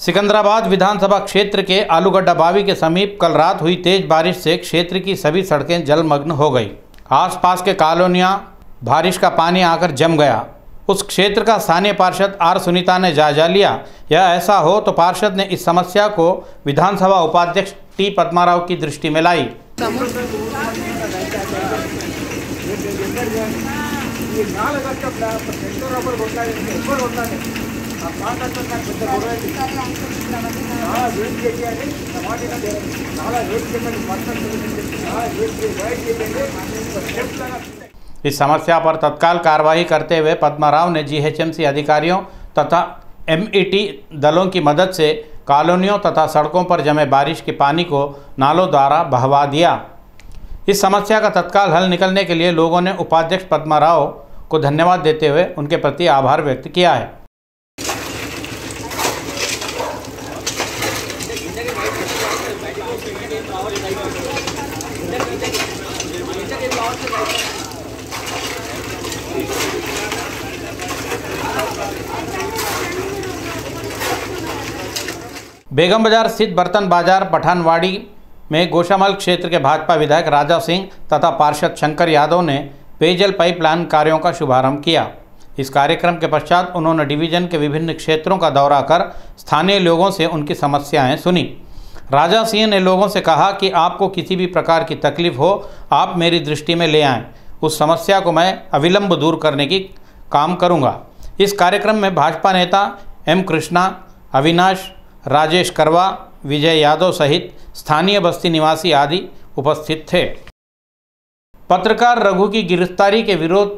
सिकंदराबाद विधानसभा क्षेत्र के आलूगड्डा बावी के समीप कल रात हुई तेज बारिश से क्षेत्र की सभी सड़कें जलमग्न हो गई। आसपास के कॉलोनियां बारिश का पानी आकर जम गया। उस क्षेत्र का स्थानीय पार्षद आर सुनीता ने जायजा लिया। यह ऐसा हो तो पार्षद ने इस समस्या को विधानसभा उपाध्यक्ष टी पद्माराव की दृष्टि में लाई। इस समस्या पर तत्काल कार्रवाई करते हुए पद्माराव ने जीएचएमसी अधिकारियों तथा एमईटी दलों की मदद से कॉलोनियों तथा सड़कों पर जमे बारिश के पानी को नालों द्वारा बहवा दिया। इस समस्या का तत्काल हल निकलने के लिए लोगों ने उपाध्यक्ष पद्माराव को धन्यवाद देते हुए उनके प्रति आभार व्यक्त किया है। बेगम बाजार स्थित बर्तन बाजार पठानवाड़ी में गोशामल क्षेत्र के भाजपा विधायक राजा सिंह तथा पार्षद शंकर यादव ने पेयजल पाइपलाइन कार्यों का शुभारंभ किया। इस कार्यक्रम के पश्चात उन्होंने डिवीजन के विभिन्न क्षेत्रों का दौरा कर स्थानीय लोगों से उनकी समस्याएं सुनी। राजा सिंह ने लोगों से कहा कि आपको किसी भी प्रकार की तकलीफ हो, आप मेरी दृष्टि में ले आएं। उस समस्या को मैं अविलंब दूर करने की काम करूंगा। इस कार्यक्रम में भाजपा नेता एम कृष्णा, अविनाश, राजेश करवा, विजय यादव सहित स्थानीय बस्ती निवासी आदि उपस्थित थे। पत्रकार रघु की गिरफ्तारी के विरोध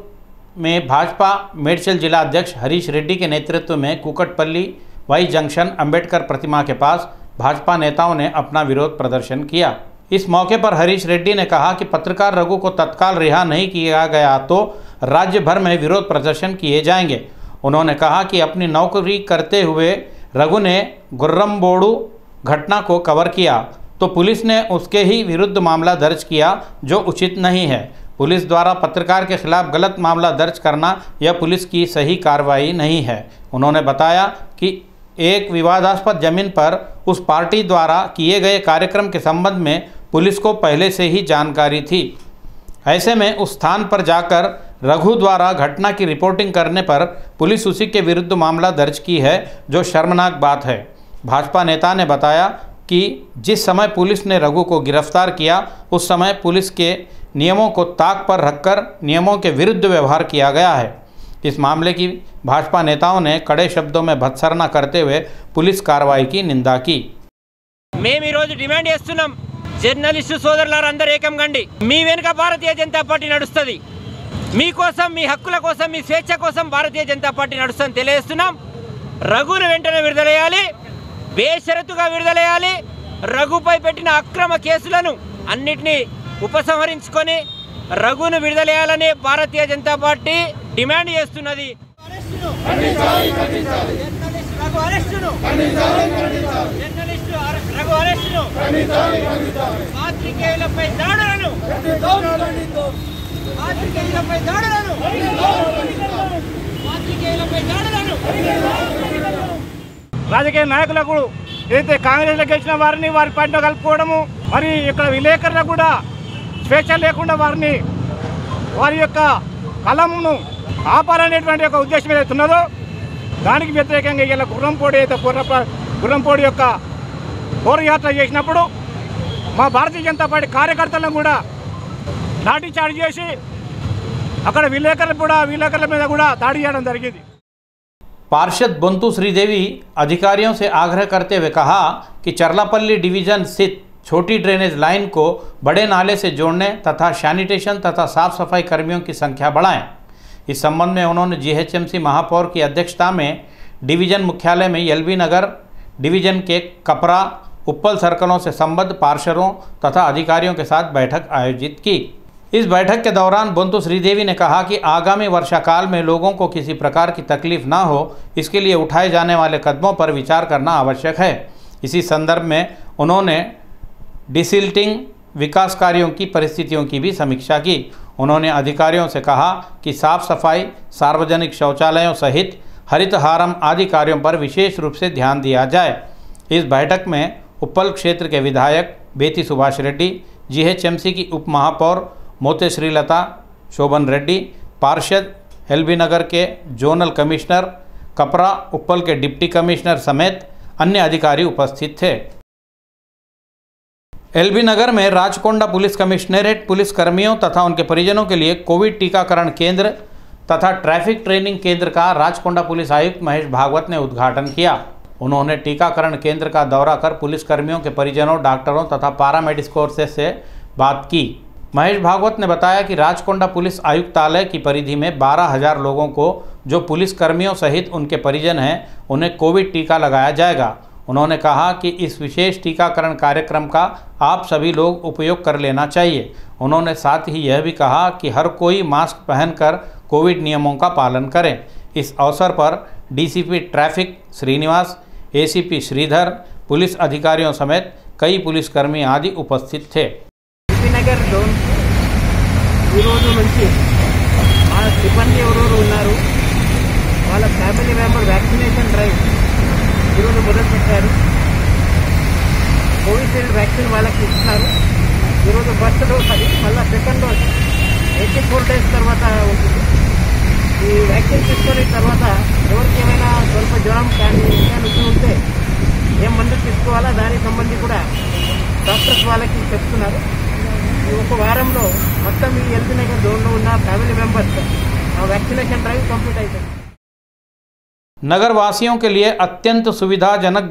में भाजपा मेडचल जिला अध्यक्ष हरीश रेड्डी के नेतृत्व में कुकटपल्ली वाई जंक्शन अंबेडकर प्रतिमा के पास भाजपा नेताओं ने अपना विरोध प्रदर्शन किया। इस मौके पर हरीश रेड्डी ने कहा कि पत्रकार रघु को तत्काल रिहा नहीं किया गया तो राज्य भर में विरोध प्रदर्शन किए जाएंगे। उन्होंने कहा कि अपनी नौकरी करते हुए रघु ने गुर्रमबोड़ू घटना को कवर किया तो पुलिस ने उसके ही विरुद्ध मामला दर्ज किया, जो उचित नहीं है। पुलिस द्वारा पत्रकार के खिलाफ गलत मामला दर्ज करना यह पुलिस की सही कार्रवाई नहीं है। उन्होंने बताया कि एक विवादास्पद जमीन पर उस पार्टी द्वारा किए गए कार्यक्रम के संबंध में पुलिस को पहले से ही जानकारी थी। ऐसे में उस स्थान पर जाकर रघु द्वारा घटना की रिपोर्टिंग करने पर पुलिस उसी के विरुद्ध मामला दर्ज की है, जो शर्मनाक बात है। भाजपा नेता ने बताया कि जिस समय पुलिस ने रघु को गिरफ्तार किया उस समय पुलिस के नियमों को ताक पर रखकर नियमों के विरुद्ध व्यवहार किया गया है। इस मामले की भाजपा नेताओं ने कड़े शब्दों में भत्सना करते हुए पुलिस कार्रवाई की निंदा की। మేము ఈ రోజు డిమాండ్ చేస్తున్నాం, జర్నలిస్టు సోదరులందరూ ఏకం కండి। మీ వెనుక భారతీయ జనతా పార్టీ నడుస్తుంది। మీకోసం, మీ హక్కుల కోసం, మీ స్వేచ్ఛ కోసం భారతీయ జనతా పార్టీ నడుస్తుందని తెలియజేస్తున్నాం। రఘును వెంటనే విడుదల చేయాలి, బేషరతుగా విడుదల చేయాలి। రఘుపై పెట్టిన అక్రమ కేసులను అన్నిటినీ ఉపసంహరించుకొని రఘును విడుదల చేయాలని భారతీయ జనతా పార్టీ డిమాండ్ చేస్తున్నది। రాజకీయ నాయకులకు ఏదైతే కాంగ్రెస్లో గెలిచిన వారిని వారి పార్టీలో కలుపుకోవడము, మరి ఇక్కడ విలేకరులకు కూడా స్వేచ్ఛ లేకుండా వారిని వారి యొక్క కలంను ఆపాలనేటువంటి ఒక ఉద్దేశం ఏదైతే ఉన్నదో దానికి వ్యతిరేకంగా ఇలా గుర్రంపోడి యొక్క పోరయాత్ర చేసినప్పుడు మా భారతీయ జనతా పార్టీ కార్యకర్తలను కూడా లాఠీ చార్జ్ చేసి అక్కడ విలేకరుల మీద కూడా దాడి చేయడం జరిగింది। पार्षद बंतु श्रीदेवी अधिकारियों से आग्रह करते हुए कहा कि चरलापल्ली डिवीजन स्थित छोटी ड्रेनेज लाइन को बड़े नाले से जोड़ने तथा सैनिटेशन तथा साफ सफाई कर्मियों की संख्या बढ़ाएं। इस संबंध में उन्होंने जीएचएमसी महापौर की अध्यक्षता में डिवीजन मुख्यालय में एलबी नगर डिवीजन के कपरा उप्पल सर्कलों से संबद्ध पार्षदों तथा अधिकारियों के साथ बैठक आयोजित की। इस बैठक के दौरान बंतु श्रीदेवी ने कहा कि आगामी वर्षाकाल में लोगों को किसी प्रकार की तकलीफ ना हो, इसके लिए उठाए जाने वाले कदमों पर विचार करना आवश्यक है। इसी संदर्भ में उन्होंने डिसिल्टिंग विकास कार्यों की परिस्थितियों की भी समीक्षा की। उन्होंने अधिकारियों से कहा कि साफ सफाई, सार्वजनिक शौचालयों सहित हरितहारम आदि कार्यों पर विशेष रूप से ध्यान दिया जाए। इस बैठक में उप्पल क्षेत्र के विधायक बेती सुभाष रेड्डी, जीएचएमसी की उप महापौर मोते श्रीलता शोभन रेड्डी, पार्षद एलबी नगर के जोनल कमिश्नर कपरा, उप्पल के डिप्टी कमिश्नर समेत अन्य अधिकारी उपस्थित थे। एलबी नगर में राचकोंडा पुलिस कमिश्नरेट पुलिस कर्मियों तथा उनके परिजनों के लिए कोविड टीकाकरण केंद्र तथा ट्रैफिक ट्रेनिंग केंद्र का राचकोंडा पुलिस आयुक्त महेश भागवत ने उद्घाटन किया। उन्होंने टीकाकरण केंद्र का दौरा कर पुलिस कर्मियों के परिजनों, डॉक्टरों तथा पैरामेडिकल से बात की। महेश भागवत ने बताया कि राचकोंडा पुलिस आयुक्तालय की परिधि में 12,000 लोगों को, जो पुलिस कर्मियों सहित उनके परिजन हैं, उन्हें कोविड टीका लगाया जाएगा। उन्होंने कहा कि इस विशेष टीकाकरण कार्यक्रम का आप सभी लोग उपयोग कर लेना चाहिए। उन्होंने साथ ही यह भी कहा कि हर कोई मास्क पहनकर कोविड नियमों का पालन करें। इस अवसर पर DCP traffic Srinivas, ACP Sridhar, police अधिकारियों समेत कई पुलिसकर्मी आदि उपस्थित थे। నగర్ జోన్ ఈ రోజు నుంచి మా సిబ్బంది ఎవరెవరు ఉన్నారు వాళ్ళ ఫ్యామిలీ మెంబర్ వ్యాక్సినేషన్ డ్రైవ్ ఈరోజు మొదలుపెట్టారు। కోవిషీల్డ్ వ్యాక్సిన్ వాళ్ళకి ఇస్తున్నారు। ఈరోజు ఫస్ట్ డోస్, అది మళ్ళీ సెకండ్ డోస్ 84 డేస్ తర్వాత ఉంటుంది। ఈ వ్యాక్సిన్ తీసుకున్న తర్వాత ఎవరికి ఏమైనా స్వల్ప జ్వరం కానీ ఇంకా ఉంటే ఏం మందు తీసుకోవాలా దానికి సంబంధించి కూడా డాక్టర్స్ వాళ్ళకి చెప్తున్నారు। ఒక వారంలో మొత్తం ఈ ఎల్బీ నగర్ జోన్లో ఉన్న family members vaccination drive complete आई। नगर वासियों के लिए अत्यंत सुविधाजनक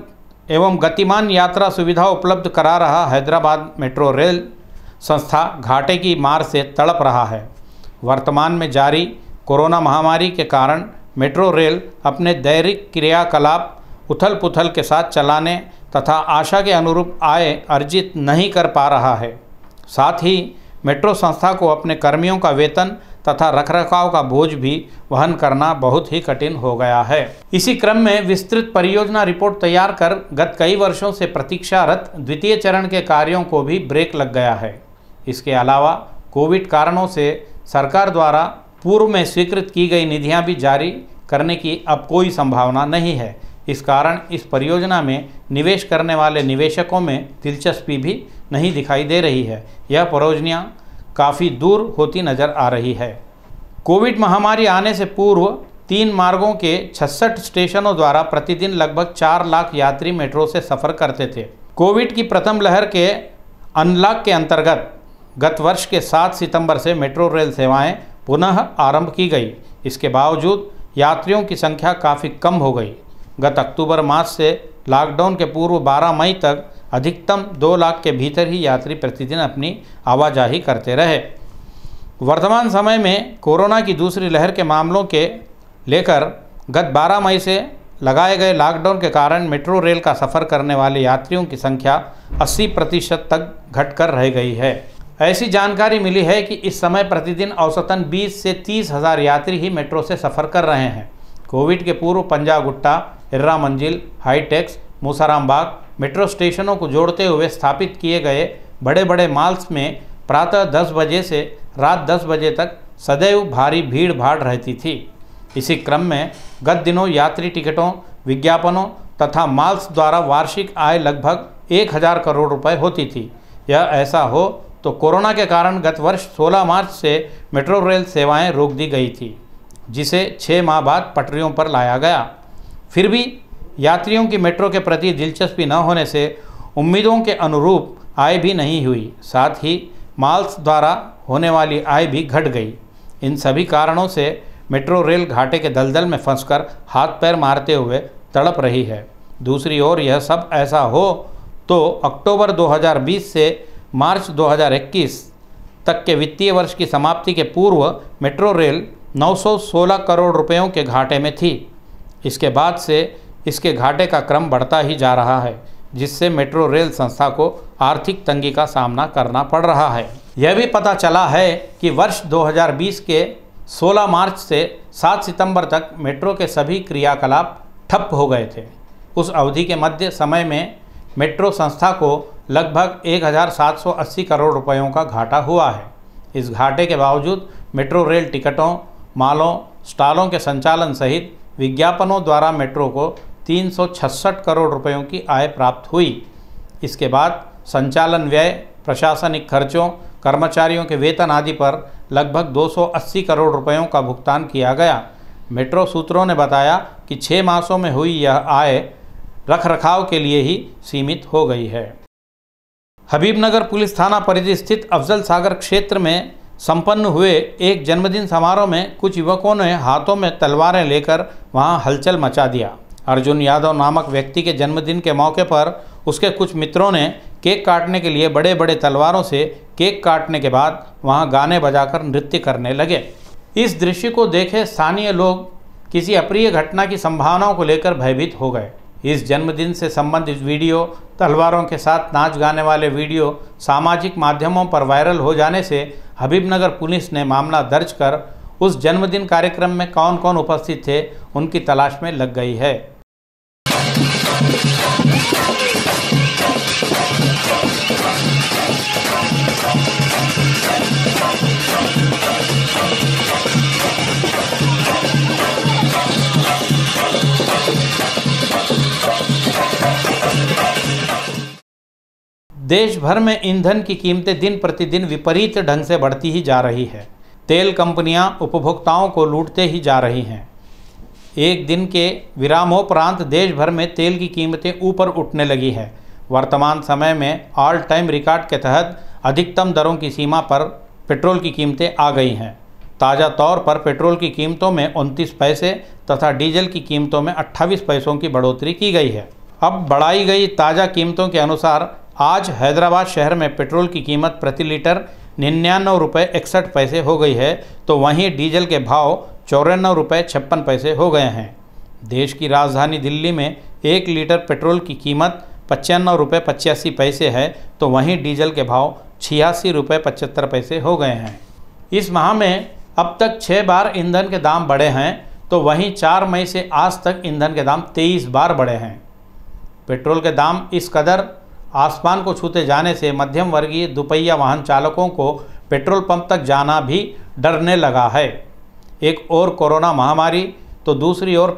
एवं गतिमान यात्रा सुविधा उपलब्ध करा रहा हैदराबाद मेट्रो रेल संस्था घाटे की मार से तड़प रहा है। वर्तमान में जारी कोरोना महामारी के कारण मेट्रो रेल अपने दैनिक क्रियाकलाप उथल पुथल के साथ चलाने तथा आशा के अनुरूप आय अर्जित नहीं कर पा रहा है। साथ ही मेट्रो संस्था को अपने कर्मियों का वेतन तथा रखरखाव का बोझ भी वहन करना बहुत ही कठिन हो गया है। इसी क्रम में विस्तृत परियोजना रिपोर्ट तैयार कर गत कई वर्षों से प्रतीक्षारत द्वितीय चरण के कार्यों को भी ब्रेक लग गया है। इसके अलावा कोविड कारणों से सरकार द्वारा पूर्व में स्वीकृत की गई निधियां भी जारी करने की अब कोई संभावना नहीं है। इस कारण इस परियोजना में निवेश करने वाले निवेशकों में दिलचस्पी भी नहीं दिखाई दे रही है। यह परियोजना काफ़ी दूर होती नज़र आ रही है। कोविड महामारी आने से पूर्व 3 मार्गों के 66 स्टेशनों द्वारा प्रतिदिन लगभग 4 लाख यात्री मेट्रो से सफ़र करते थे। कोविड की प्रथम लहर के अनलॉक के अंतर्गत गत वर्ष के 7 सितंबर से मेट्रो रेल सेवाएं पुनः आरंभ की गई। इसके बावजूद यात्रियों की संख्या काफ़ी कम हो गई। गत अक्टूबर मास से लॉकडाउन के पूर्व 12 मई तक अधिकतम 2 लाख के भीतर ही यात्री प्रतिदिन अपनी आवाजाही करते रहे। वर्तमान समय में कोरोना की दूसरी लहर के मामलों के लेकर गत 12 मई से लगाए गए लॉकडाउन के कारण मेट्रो रेल का सफ़र करने वाले यात्रियों की संख्या 80% तक घटकर रह गई है। ऐसी जानकारी मिली है कि इस समय प्रतिदिन औसतन 20 से 30 हज़ार यात्री ही मेट्रो से सफ़र कर रहे हैं। कोविड के पूर्व पंजागुट्टा, इर्रा मंजिल, हाईटेक्स, मूसाराम बाग मेट्रो स्टेशनों को जोड़ते हुए स्थापित किए गए बड़े बड़े माल्स में प्रातः 10 बजे से रात 10 बजे तक सदैव भारी भीड़ भाड़ रहती थी। इसी क्रम में गत दिनों यात्री टिकटों, विज्ञापनों तथा माल्स द्वारा वार्षिक आय लगभग 1000 करोड़ रुपए होती थी। यह ऐसा हो तो कोरोना के कारण गत वर्ष 16 मार्च से मेट्रो रेल सेवाएं रोक दी गई थी, जिसे 6 माह बाद पटरियों पर लाया गया। फिर भी यात्रियों की मेट्रो के प्रति दिलचस्पी न होने से उम्मीदों के अनुरूप आय भी नहीं हुई। साथ ही माल्स द्वारा होने वाली आय भी घट गई। इन सभी कारणों से मेट्रो रेल घाटे के दलदल में फंसकर हाथ पैर मारते हुए तड़प रही है। दूसरी ओर यह सब ऐसा हो तो अक्टूबर 2020 से मार्च 2021 तक के वित्तीय वर्ष की समाप्ति के पूर्व मेट्रो रेल 916 करोड़ रुपयों के घाटे में थी। इसके बाद से इसके घाटे का क्रम बढ़ता ही जा रहा है, जिससे मेट्रो रेल संस्था को आर्थिक तंगी का सामना करना पड़ रहा है। यह भी पता चला है कि वर्ष 2020 के 16 मार्च से 7 सितंबर तक मेट्रो के सभी क्रियाकलाप ठप हो गए थे। उस अवधि के मध्य समय में मेट्रो संस्था को लगभग 1780 करोड़ रुपयों का घाटा हुआ है। इस घाटे के बावजूद मेट्रो रेल टिकटों, मालों, स्टॉलों के संचालन सहित विज्ञापनों द्वारा मेट्रो को 366 करोड़ रुपयों की आय प्राप्त हुई। इसके बाद संचालन व्यय, प्रशासनिक खर्चों, कर्मचारियों के वेतन आदि पर लगभग 280 करोड़ रुपयों का भुगतान किया गया। मेट्रो सूत्रों ने बताया कि 6 मासों में हुई यह आय रखरखाव के लिए ही सीमित हो गई है। हबीबनगर पुलिस थाना परिधि स्थित अफजल सागर क्षेत्र में संपन्न हुए एक जन्मदिन समारोह में कुछ युवकों ने हाथों में तलवारें लेकर वहां हलचल मचा दिया। अर्जुन यादव नामक व्यक्ति के जन्मदिन के मौके पर उसके कुछ मित्रों ने केक काटने के लिए बड़े बड़े तलवारों से केक काटने के बाद वहां गाने बजाकर नृत्य करने लगे। इस दृश्य को देखे स्थानीय लोग किसी अप्रिय घटना की संभावनाओं को लेकर भयभीत हो गए। इस जन्मदिन से संबंधित वीडियो, तलवारों के साथ नाच गाने वाले वीडियो सामाजिक माध्यमों पर वायरल हो जाने से हबीबनगर पुलिस ने मामला दर्ज कर उस जन्मदिन कार्यक्रम में कौन कौन उपस्थित थे उनकी तलाश में लग गई है। देश भर में ईंधन की कीमतें दिन प्रतिदिन विपरीत ढंग से बढ़ती ही जा रही है। तेल कंपनियां उपभोक्ताओं को लूटते ही जा रही हैं। एक दिन के विरामोपरांत देश भर में तेल की कीमतें ऊपर उठने लगी है। वर्तमान समय में ऑल टाइम रिकॉर्ड के तहत अधिकतम दरों की सीमा पर पेट्रोल की कीमतें आ गई हैं। ताज़ा तौर पर पेट्रोल की कीमतों में 29 पैसे तथा डीजल की कीमतों में 28 पैसों की बढ़ोतरी की गई है। अब बढ़ाई गई ताज़ा कीमतों के अनुसार आज हैदराबाद शहर में पेट्रोल की कीमत प्रति लीटर 99 रुपये 61 पैसे हो गई है, तो वहीं डीजल के भाव 94 रुपये 56 पैसे हो गए हैं। देश की राजधानी दिल्ली में 1 लीटर पेट्रोल की कीमत 95 रुपये 85 पैसे है, तो वहीं डीजल के भाव 86 रुपये 75 पैसे हो गए हैं। इस माह में अब तक 6 बार ईंधन के दाम बढ़े हैं, तो वहीं 4 मई से आज तक ईंधन के दाम 23 बार बढ़े हैं। पेट्रोल के दाम इस कदर आसमान को छूते जाने से मध्यम वर्गीय दुपहिया वाहन चालकों को पेट्रोल पंप तक जाना भी डरने लगा है। एक ओर कोरोना महामारी तो दूसरी ओर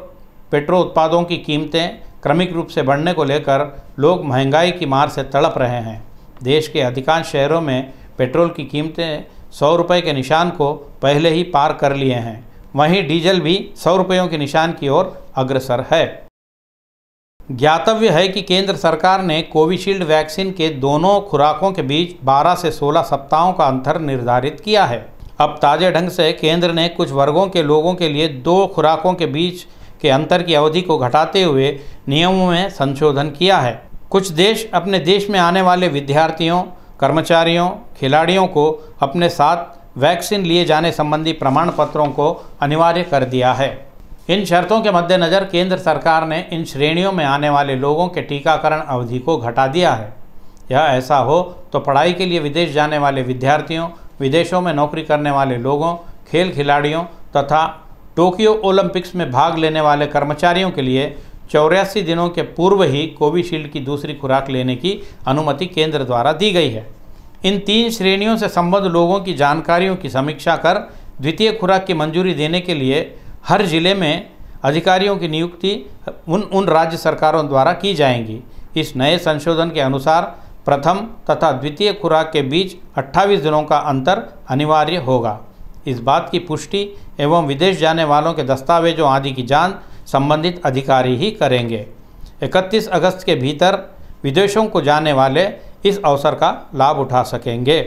पेट्रोल उत्पादों की कीमतें क्रमिक रूप से बढ़ने को लेकर लोग महंगाई की मार से तड़प रहे हैं। देश के अधिकांश शहरों में पेट्रोल की कीमतें 100 रुपये के निशान को पहले ही पार कर लिए हैं। वहीं डीजल भी 100 रुपयों के निशान की ओर अग्रसर है। ज्ञातव्य है कि केंद्र सरकार ने कोविशील्ड वैक्सीन के दोनों खुराकों के बीच 12 से 16 सप्ताहों का अंतर निर्धारित किया है। अब ताज़े ढंग से केंद्र ने कुछ वर्गों के लोगों के लिए 2 खुराकों के बीच के अंतर की अवधि को घटाते हुए नियमों में संशोधन किया है। कुछ देश अपने देश में आने वाले विद्यार्थियों, कर्मचारियों, खिलाड़ियों को अपने साथ वैक्सीन लिए जाने संबंधी प्रमाण पत्रों को अनिवार्य कर दिया है। इन शर्तों के मद्देनज़र केंद्र सरकार ने इन श्रेणियों में आने वाले लोगों के टीकाकरण अवधि को घटा दिया है। यह ऐसा हो तो पढ़ाई के लिए विदेश जाने वाले विद्यार्थियों, विदेशों में नौकरी करने वाले लोगों, खेल खिलाड़ियों तथा टोक्यो ओलंपिक्स में भाग लेने वाले कर्मचारियों के लिए 84 दिनों के पूर्व ही कोविशील्ड की दूसरी खुराक लेने की अनुमति केंद्र द्वारा दी गई है। इन 3 श्रेणियों से संबद्ध लोगों की जानकारियों की समीक्षा कर द्वितीय खुराक की मंजूरी देने के लिए हर जिले में अधिकारियों की नियुक्ति उन राज्य सरकारों द्वारा की जाएंगी। इस नए संशोधन के अनुसार प्रथम तथा द्वितीय खुराक के बीच 28 दिनों का अंतर अनिवार्य होगा। इस बात की पुष्टि एवं विदेश जाने वालों के दस्तावेजों आदि की जांच संबंधित अधिकारी ही करेंगे। 31 अगस्त के भीतर विदेशों को जाने वाले इस अवसर का लाभ उठा सकेंगे।